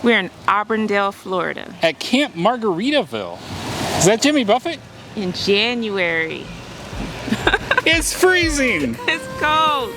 We're in Auburndale, Florida. At Camp Margaritaville. Is that Jimmy Buffett? In January. It's freezing. It's cold.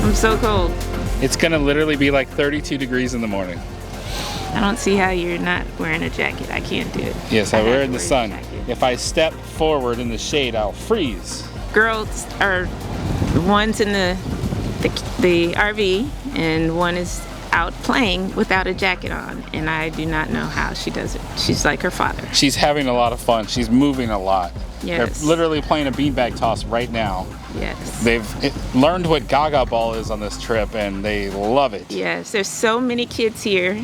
I'm so cold. It's gonna literally be like 32 degrees in the morning. I don't see how you're not wearing a jacket. I can't do it. Yes, I wear it in the have to sun. wear a jacket. If I step forward in the shade, I'll freeze. Girls are, one's in the RV and one is out playing without a jacket on, and I do not know how she does it. She's like her father. She's having a lot of fun. She's moving a lot. Yes. They're literally playing a beanbag toss right now. Yes. They've learned what Gaga Ball is on this trip, and they love it. Yes, there's so many kids here.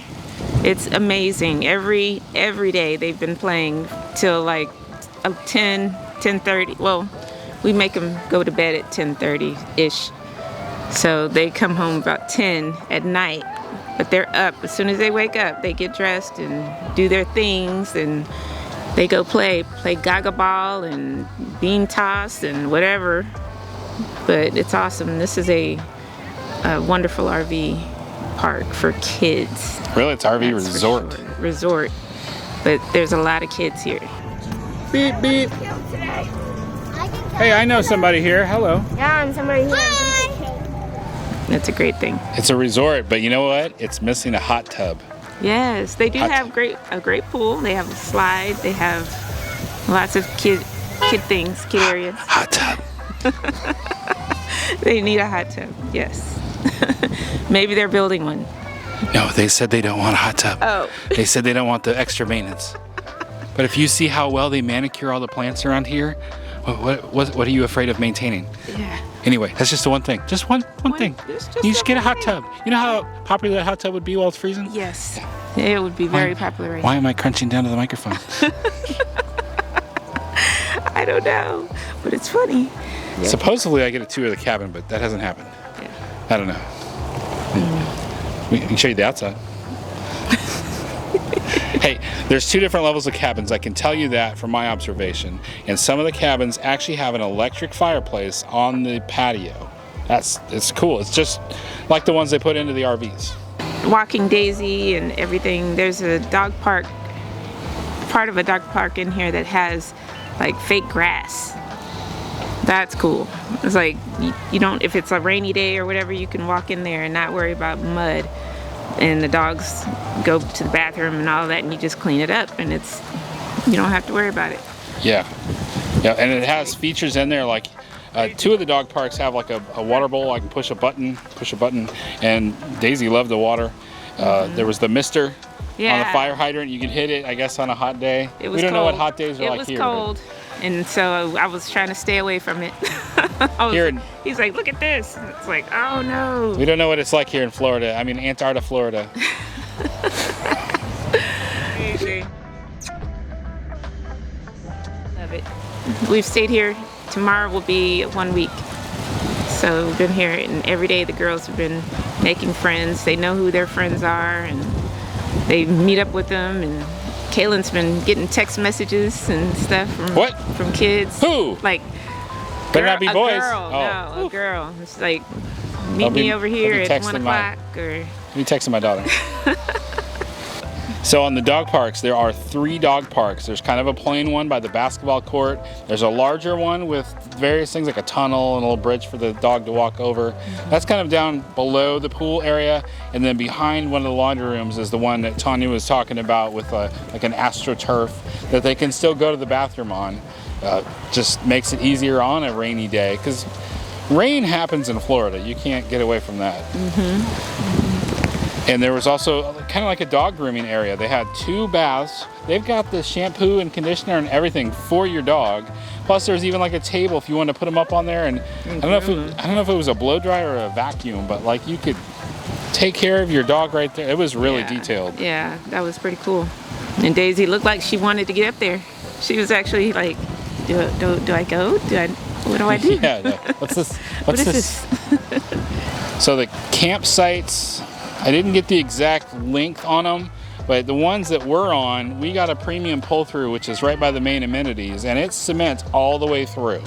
It's amazing. Every day they've been playing till like 10:30. Well, we make them go to bed at 10:30-ish. So they come home about 10 at night. But they're up. As soon as they wake up, they get dressed and do their things, and they go play Gaga Ball and bean toss and whatever. But it's awesome. This is a wonderful RV park for kids. Really, it's RV That's for resort. sure. Resort. But there's a lot of kids here. Beep, beep. Hey, I know somebody here. Hello. Yeah, I'm somebody here. That's a great thing. It's a resort, but you know what? It's missing a hot tub. Yes, they do Hot have a great pool. They have a slide. They have lots of kid things, kid areas. Hot tub. They need a hot tub. Yes. Maybe they're building one. No, they said they don't want a hot tub. Oh. They said they don't want the extra maintenance. But if you see how well they manicure all the plants around here, what are you afraid of maintaining? Yeah. Anyway, that's just the one thing. Just one thing. it's just You should get a hot one tub. You know how popular that hot tub would be while it's freezing? Yes. It would be very popular right Why now. am I crunching down to the microphone? I don't know, but it's funny. Yeah. Supposedly I get a tour of the cabin, but that hasn't happened. Yeah. I don't know. We can show you the outside. Hey, there's two different levels of cabins. I can tell you that from my observation. And some of the cabins actually have an electric fireplace on the patio. It's cool. It's just like the ones they put into the RVs. Walking Daisy and everything. There's a dog park, part of a dog park in here that has like fake grass. That's cool. It's like you don't, if it's a rainy day or whatever, you can walk in there and not worry about mud. And the dogs go to the bathroom and all that, and you just clean it up, and you don't have to worry about it. Yeah, and it has features in there like two of the dog parks have like a water bowl. I can push a button, and Daisy loved the water. There was the mister on the fire hydrant. You could hit it, I guess, on a hot day. It was we don't cold. know what hot days are like here. It was cold, and so I was trying to stay away from it. He's like, look at this. And it's like, oh no. We don't know what it's like here in Florida. I mean, Antarctica, Florida. Love it. We've stayed here. Tomorrow will be 1 week. So we've been here, and every day the girls have been making friends. They know who their friends are, and they meet up with them. And Kaylin's been getting text messages and stuff from kids. Who? Like, better not be boys. A girl. Oh. No, a girl. It's like, meet me over here at 1 o'clock. Let me text my daughter. So on the dog parks, there are 3 dog parks. There's kind of a plain one by the basketball court. There's a larger one with various things like a tunnel and a little bridge for the dog to walk over. That's kind of down below the pool area. And then behind one of the laundry rooms is the one that Tanya was talking about with like an AstroTurf that they can still go to the bathroom on. Just makes it easier on a rainy day, because Rain happens in Florida. You can't get away from that. And there was also kind of like a dog grooming area. They had 2 baths. They've got the shampoo and conditioner and everything for your dog. Plus, there's even like a table if you want to put them up on there. And I don't know if it was a blow dryer or a vacuum, but like you could take care of your dog right there. It was really detailed. Yeah, that was pretty cool. And Daisy looked like she wanted to get up there. She was actually like, do I go? What do I do? Yeah, no. What's this? What is this? So the campsites, I didn't get the exact length on them, but the ones that we're on, we got a premium pull-through, which is right by the main amenities, and it's cement all the way through.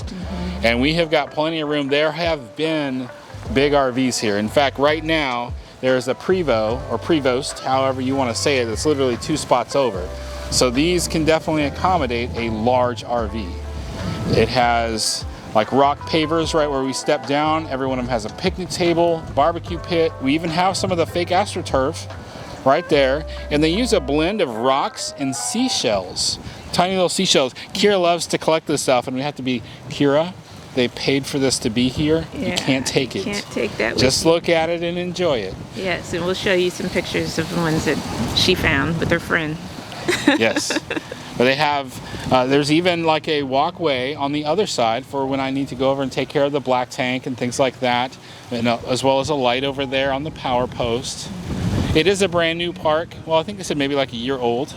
And we have got plenty of room. There have been big RVs here. In fact, right now, there's a Prevo, or Prevost, however you want to say it. It's literally 2 spots over. So these can definitely accommodate a large RV. It has like rock pavers right where we step down. Every one of them has a picnic table, barbecue pit. We even have some of the fake AstroTurf right there. And they use a blend of rocks and seashells, tiny little seashells. Kira loves to collect this stuff, and we have to be, Kira, they paid for this to be here. Yeah, you can't take it. Can't take that with Just you. look at it and enjoy it. Yes, and we'll show you some pictures of the ones that she found with her friend. Yes. But they have, there's even like a walkway on the other side for when I need to go over and take care of the black tank and things like that, and, as well as a light over there on the power post. It is a brand new park. Well, I think they said maybe like a year old.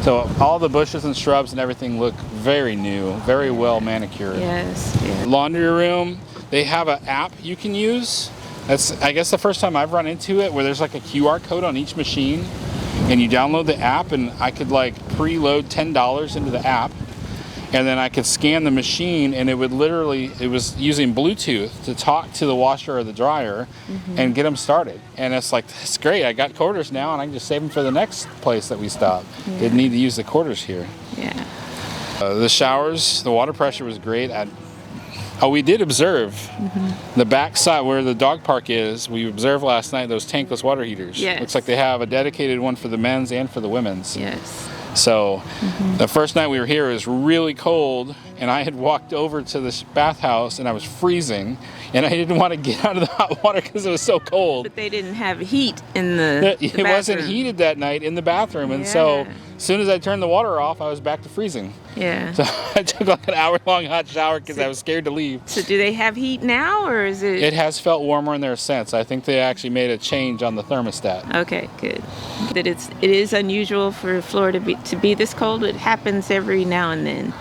So all the bushes and shrubs and everything look very new, very well manicured. Yes. Yeah. Laundry room, they have an app you can use. That's, I guess, the first time I've run into it, where there's like a QR code on each machine. And you download the app, and I could like preload $10 into the app, and then I could scan the machine, and it would literally, it was using Bluetooth to talk to the washer or the dryer and get them started. And it's like, that's great. I got quarters now, and I can just save them for the next place that we stop. Yeah. Didn't need to use the quarters here. Yeah. The showers, the water pressure was great. We did observe the back side where the dog park is. We observed last night those tankless water heaters. Yes. Looks like they have a dedicated one for the men's and for the women's. Yes. So the first night we were here, it was really cold, and I had walked over to this bathhouse, and I was freezing, and I didn't want to get out of the hot water because it was so cold. But they didn't have heat in the It wasn't heated that night in the bathroom, and so as soon as I turned the water off, I was back to freezing. Yeah. So I took like an hour-long hot shower because I was scared to leave. So do they have heat now, or is it? It has felt warmer in there since. I think they actually made a change on the thermostat. Okay, good. That it is unusual for Florida to be this cold. It happens every now and then,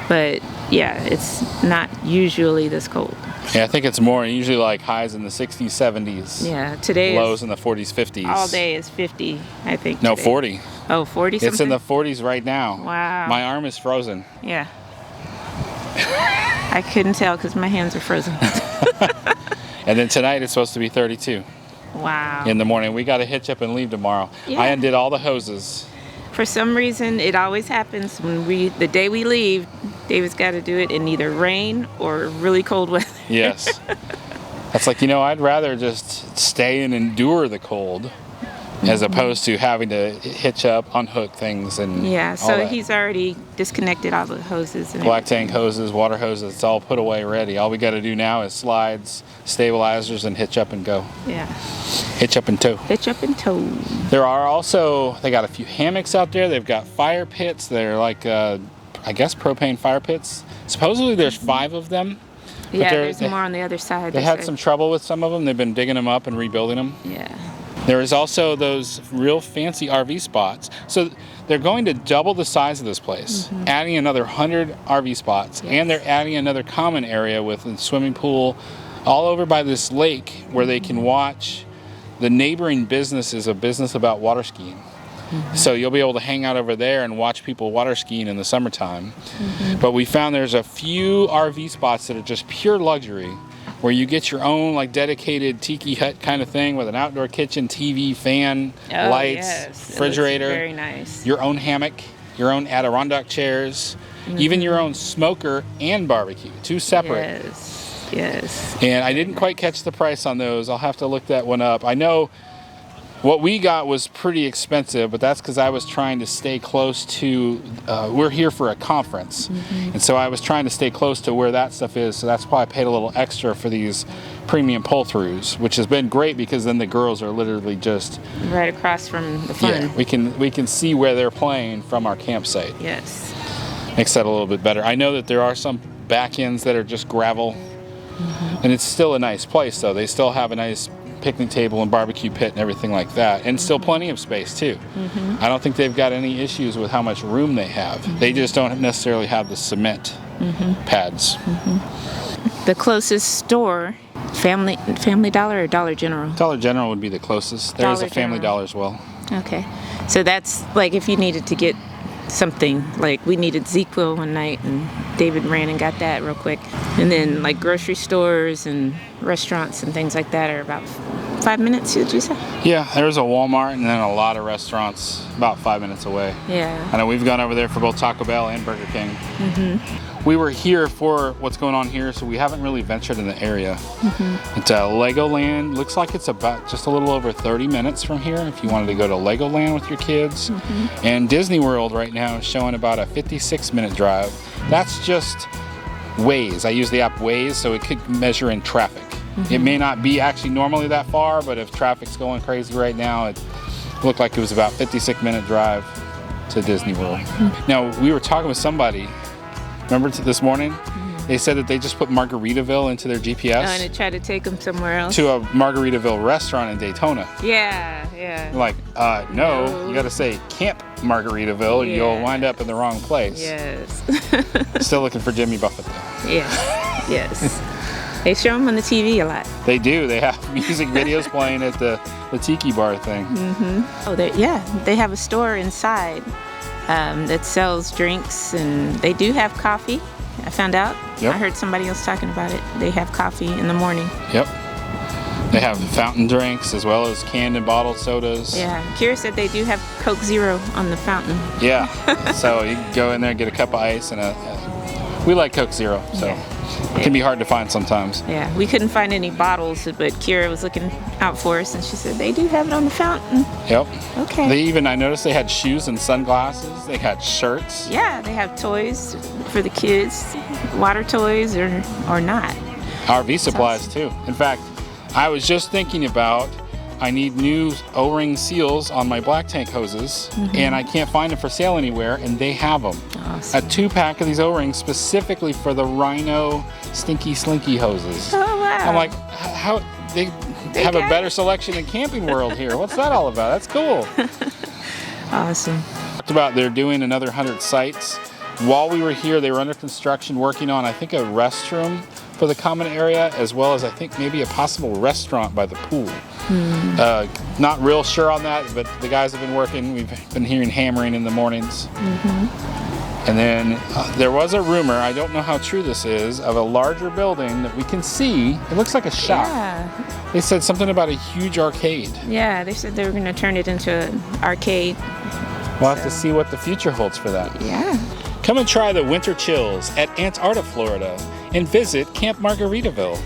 but yeah, it's not usually this cold. Yeah, I think it's more usually like highs in the 60s, 70s. Yeah, today lows in the 40s, 50s. all day is 50, I think. No, today. 40. Oh, 40 something? It's in the 40s right now. Wow. My arm is frozen. Yeah. I couldn't tell because my hands are frozen. And then tonight it's supposed to be 32 Wow. in the morning. We got to hitch up and leave tomorrow. Yeah. I undid all the hoses. For some reason, it always happens when the day we leave, David's got to do it in either rain or really cold weather. Yes. That's like, I'd rather just stay and endure the cold as opposed to having to hitch up, unhook things, and Yeah, all so that. he's already disconnected all the hoses. And Black tank hoses, water hoses, it's all put away ready. All we got to do now is slides, stabilizers, and hitch up and go. Yeah. Hitch up and tow. Hitch up and tow. There are also, they got a few hammocks out there. They've got fire pits. They're like, I guess, propane fire pits. Supposedly there's 5 of them. But Yeah, there's more on the other side. They had some trouble with some of them. They've been digging them up and rebuilding them. Yeah. There is also those real fancy RV spots. So they're going to double the size of this place, adding another 100 RV spots, and they're adding another common area with a swimming pool all over by this lake where they can watch the neighboring businesses, a business about water skiing. So you'll be able to hang out over there and watch people water skiing in the summertime. But we found there's a few RV spots that are just pure luxury, where you get your own like dedicated tiki hut kind of thing with an outdoor kitchen, TV, fan, lights, refrigerator, very nice. your own hammock, your own Adirondack chairs, even your own smoker and barbecue, 2 separate. Yes. And I didn't quite catch the price on those. I'll have to look that one up. I know What we got was pretty expensive, but that's because I was trying to stay close to, we're here for a conference. And so I was trying to stay close to where that stuff is. So that's why I paid a little extra for these premium pull-throughs, which has been great because then the girls are literally just right across from the fun. Yeah, we can see where they're playing from our campsite. Yes. Makes that a little bit better. I know that there are some back ends that are just gravel, and it's still a nice place though. They still have a nice picnic table and barbecue pit and everything like that, and still plenty of space too. I don't think they've got any issues with how much room they have. They just don't necessarily have the cement pads. The closest store, Family Dollar or Dollar General? Dollar General would be the closest. There's a Family Dollar as well. Okay. So that's like if you needed to get something, like we needed ZzzQuil one night and David ran and got that real quick. And then like grocery stores and restaurants and things like that are about 5 minutes, did you say? Yeah, there's a Walmart and then a lot of restaurants about 5 minutes away. Yeah. I know we've gone over there for both Taco Bell and Burger King. We were here for what's going on here, so we haven't really ventured in the area. It's Legoland. Looks like it's about just a little over 30 minutes from here if you wanted to go to Legoland with your kids. And Disney World right now is showing about a 56-minute drive. That's just Waze. I use the app Waze, so it could measure in traffic. It may not be actually normally that far, but if traffic's going crazy right now, it looked like it was about 56-minute drive to Disney World. Now, we were talking with somebody, remember this morning? They said that they just put Margaritaville into their GPS. Oh, and it tried to take them somewhere else? To a Margaritaville restaurant in Daytona. Yeah. Like, no, you gotta say Camp Margaritaville, Yeah. you'll wind up in the wrong place. Yes. Still looking for Jimmy Buffett though. Yes. They show them on the TV a lot. They do. They have music videos playing at the tiki bar thing. Oh, they have a store inside that sells drinks, and they do have coffee. I found out. Yep. I heard somebody else talking about it. They have coffee in the morning. Yep. They have fountain drinks as well as canned and bottled sodas. Yeah. Kira said they do have Coke Zero on the fountain. Yeah. So you can go in there and get a cup of ice and we like Coke Zero, so it can be hard to find sometimes. Yeah, we couldn't find any bottles, but Kira was looking out for us, and she said they do have it on the fountain. Yep. Okay. I noticed they had shoes and sunglasses. They had shirts. Yeah, they have toys for the kids, water toys or not. RV supplies too. In fact, I was just thinking about I need new O-ring seals on my black tank hoses, and I can't find them for sale anywhere, and they have them. Awesome. A 2-pack of these O-rings specifically for the Rhino Stinky Slinky hoses. Oh, wow. I'm like, how they have a better selection than Camping World here. What's that all about? That's cool. Awesome. Talked about they're doing another 100 sites. While we were here, they were under construction working on, I think, a restroom for the common area, as well as I think maybe a possible restaurant by the pool. Not real sure on that, but the guys have been working. We've been hearing hammering in the mornings. And then there was a rumor, I don't know how true this is, of a larger building that we can see. It looks like a shop. Yeah. They said something about a huge arcade. Yeah, they said they were going to turn it into an arcade. We'll have to see what the future holds for that. Yeah. Come and try the winter chills at Auburndale, Florida, and visit Camp Margaritaville.